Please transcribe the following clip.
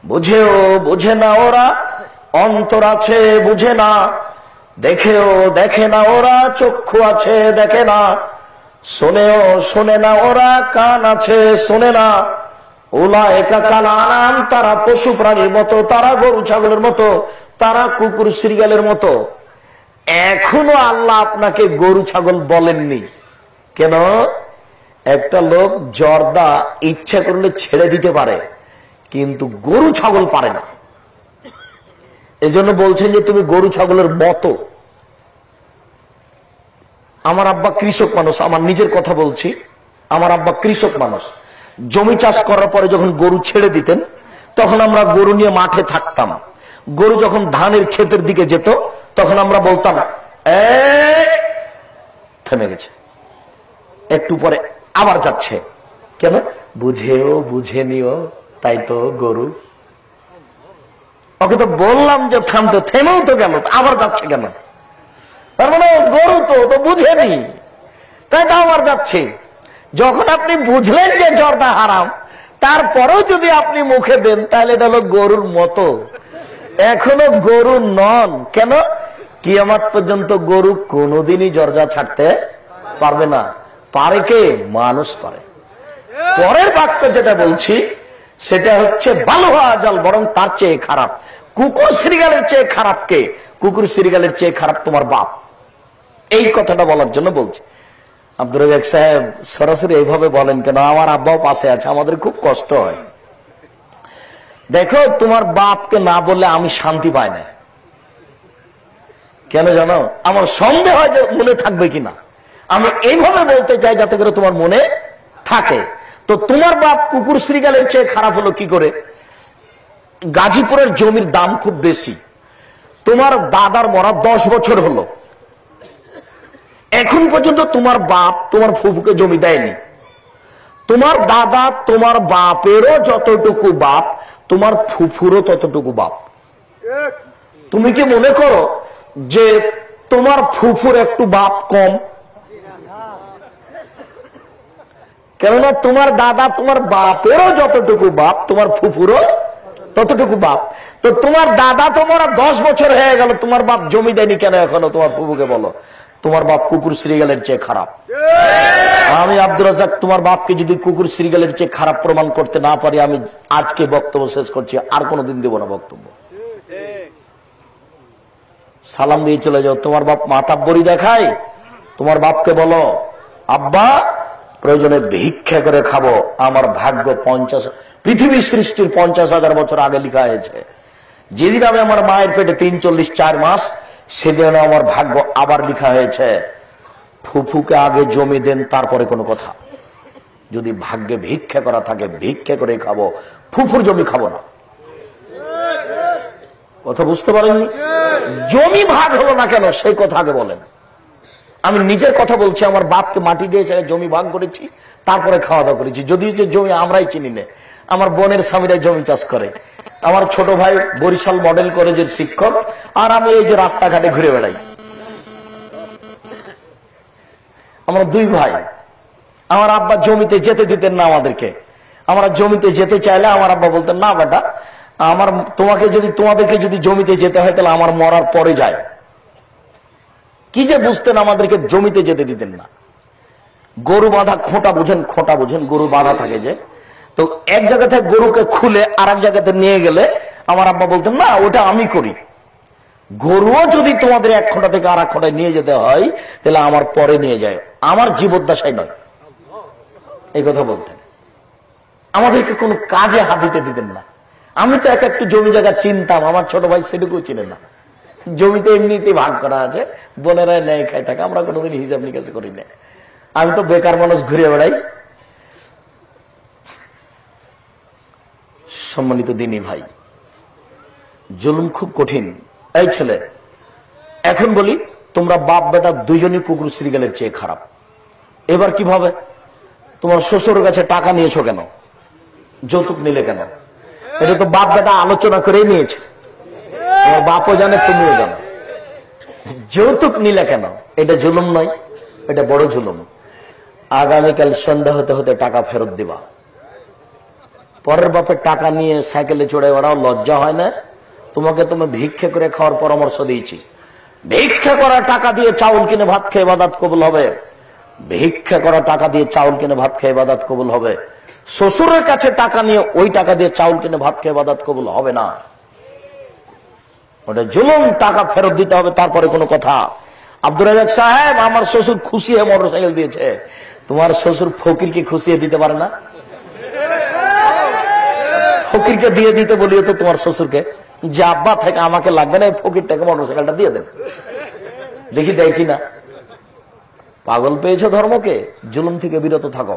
বুঝেও বুঝে না ওরা, অন্তর আছে বুঝে না, দেখেও দেখে না ওরা, চক্ষু আছে দেখে না, শোনেও শোনে না ওরা, কান আছে শোনে না। উলায়েকা কাল আনাম, তারা পশু প্রাণীর মতো, তারা গরু ছাগলের মতো, তারা কুকুর শ্রীগালের মতো। এখনো আল্লাহ আপনাকে গরু ছাগল বলেননি কেন? একটা লোক জর্দা ইচ্ছা করলে ছেড়ে দিতে পারে, কিন্তু গরু ছাগল পারে না। এই জন্য বলছেন যে তুমি গরু ছাগলের মতো। আমার আব্বা কৃষক মানুষ, আমার নিজের কথা বলছি, আমার আব্বা কৃষক মানুষ। জমি চাষ করার পরে যখন গরু ছেড়ে দিতেন, তখন আমরা গরু নিয়ে মাঠে থাকতাম। গরু যখন ধানের ক্ষেতের দিকে যেত, তখন আমরা বলতাম থেমে গেছে, একটু পরে আবার যাচ্ছে। কেন? বুঝেও বুঝে নিও, তাই তো গরু। ওকে তো বললাম যে থামতে, থেমেও তো গেল, আবার যাচ্ছে কেন? তার মানে গরু তো বুঝেনি, তাই তো আবার যাচ্ছে। যখন আপনি বুঝলেন যে জর্দা হারাম, তারপরেও যদি আপনি মুখে দেন, তাহলে এটা হলো গরুর মতো। এখনো গরু নন। কেন? কিয়ামত পর্যন্ত গরু কোনোদিনই জর্দা ছাড়তে পারবে না। পারে কে? মানুষ পারে। পরের বাক্য যেটা বলছি সেটা হচ্ছে বালুহা আজাল, বরং তার চেয়ে খারাপ। কুকুর শ্রীগালের চেয়ে খারাপ কে? কুকুর শ্রীগালের চেয়ে খারাপ তোমার বাপ। এই কথাটা বলার জন্য বলছি। আব্দুর রাজ্জাক সাহেব সরাসরি এইভাবে বলেন কেন? আমার আব্বাও পাশে আছে, আমাদের খুব কষ্ট হয়। দেখো, তোমার বাপকে না বললে আমি শান্তি পাই না। কেন জানো? আমার সন্দেহ হয় যে মনে থাকবে কিনা। আমি এইভাবে বলতে চাই যাতে করে তোমার মনে থাকে। তো তোমার বাপ কুকুর শ্রীগালের চেয়ে খারাপ হলো কি করে? গাজীপুরের জমির দাম খুব বেশি। তোমার দাদার মরা 10 বছর হলো, এখন পর্যন্ত তোমার বাপ তোমার ফুফুকে জমি দেয়নি। তোমার দাদা তোমার বাপেরও যতটুকু বাপ, তোমার ফুফুরও ততটুকু বাপ। তুমি কি মনে করো যে তোমার ফুফুর একটু বাপ কম? কেননা তোমার দাদা তোমার বাপেরও যতটুকু বাপ, তোমার ফুফুরও ততটুকু বাপ। তো তোমার দাদা তোমার 10 বছর হয়ে গেল, তোমার বাপ জমি দেয়নি কেন এখনো? তোমার ফুফুকে বলো তোমার বাপ কুকুর শ্রীগালের চেয়ে খারাপ। আমি আব্দুর রাজ্জাক তোমার বাপকে যদি কুকুর শ্রীগালের চেয়ে খারাপ প্রমাণ করতে না পারি, আমি আজকে বক্তব্য শেষ করছি, আর কোনোদিন দেব না বক্তব্য। সালাম দিয়ে চলে যাও। তোমার বাপ মাতাব্বরি দেখায়, তোমার বাপকে বলো আব্বা প্রয়োজনে ভিক্ষা করে খাবো, আমার ভাগ্য 50, পৃথিবী সৃষ্টির 50,000 বছর আগে লেখা হয়েছে। যেদিন আমি আমার মায়ের পেটে 3-4 মাস, সেদিন আমার ভাগ্য আবার লেখা হয়েছে। ফুফুকে আগে জমি দেন, তারপরে কোনো কথা। যদি ভাগ্যে ভিক্ষা করা থাকে, ভিক্ষা করে খাবো, ফুফুর জমি খাবো না। কথা বুঝতে পারেননি? জমি ভাগ হলো না কেন সেই কথা আগে বলেন। আমি নিজের কথা বলছি, আমার বাপকে মাটি দিয়ে জমি ভাগ করেছি, তারপরে খাওয়া দাওয়া করেছি। যদিও যে জমি আমরাই চিনি না, আমার বোনের স্বামীরাই জমি চাষ করে। আমার ছোট ভাই বরিশাল মডেল কলেজের শিক্ষক, আর আমি এই যে রাস্তাঘাটে ঘুরে বেড়াই। আমরা 2 ভাই। আমার আব্বা জমিতে যেতে দিতেন না আমাদেরকে। আমরা জমিতে যেতে চাইলে আমার আব্বা বলতেন, না বেটা, তোমাদেরকে যদি জমিতে যেতে হয় তাহলে আমার মরার পরে যায়। কি যে বুঝতেন, আমাদেরকে জমিতে যেতে দিতেন না। গরু বাঁধা খোঁটা বুঝেন? খোঁটা বুঝেন? গরু বাঁধা থাকে যে, তো এক জায়গা থেকে গরুকে খুলে আর এক জায়গাতে নিয়ে গেলে আমার আব্বা বলতেন, না ওটা আমি করি। গরুও যদি তোমাদের এক খোঁটা থেকে আর এক খোঁটায় নিয়ে যেতে হয়, তাহলে আমার পরে নিয়ে যায়, আমার জীবদ্দশায় নয়। এই কথা বলতেন। আমাদেরকে কোনো কাজে হাত দিতে দিতেন না। আমি তো একটু জমি জায়গা চিনতাম, আমার ছোট ভাই সেটুকু চিনে না। জমিতে এমনিতেই ভাগ করা আছে, বোনেরা নেয় খাই থাকে, আমরা কোনোদিন হিসাব নিকাশ করি না। আমি তো বেকার মানুষ, ঘুরে বেড়াই। সম্মানিত দিনী ভাই, জুলুম খুব কঠিন। এই ছেলে, এখন বলি, তোমরা বাপ বেটা দুজনই কুকুর শ্রীগালের চেয়ে খারাপ। এবার কিভাবে? তোমার শ্বশুর কাছে টাকা নিয়েছো কেন? যৌতুক নিলে কেন? এটা তো বাপ বেটা আলোচনা করেই নিয়েছে। তোমার বাপও জানে, তুমিও জানো। যৌতুক নিলে কেন? এটা জুলুম নয়? এটা বড় জুলুম। আগামীকাল সন্ধ্যা হতে হতে টাকা ফেরত দিবা। পরের বাপের টাকা নিয়ে সাইকেলে চড়ে বেড়াও, লজ্জা হয় না? তোমাকে তুমি ভিক্ষে করে খাওয়ার পরামর্শ দিয়েছি। ভিক্ষা করা টাকা দিয়ে চাউল কিনে ভাত খেয়ে ইবাদত কবুল হবে। ভিক্ষা করা টাকা দিয়ে চাউল কিনে ভাত খেয়ে ইবাদত কবুল হবে। শ্বশুরের কাছে টাকা নিয়ে ওই টাকা দিয়ে চাউল কিনে ভাত খেয়ে ইবাদত কবুল হবে না। ওটা জুলুম, টাকা ফেরত দিতে হবে, তারপরে কোনো কথা। আব্দুর রাজাক সাহেব, আমার শ্বশুর খুশি হয়ে মোটরসাইকেল দিয়েছে। তোমার শ্বশুর ফকিরকে খুশিয়ে দিতে পারে না? ফকিরকে দিয়ে দিতে বলিও তো তোমার শ্বশুরকে যে আব্বা থেকে আমাকে লাগবে না, ফকিরটাকে মোটরসাইকেলটা দিয়ে দেন। দেখি দেয় কিনা। পাগল পেয়েছো ধর্মকে? জুলুম থেকে বিরত থাকো।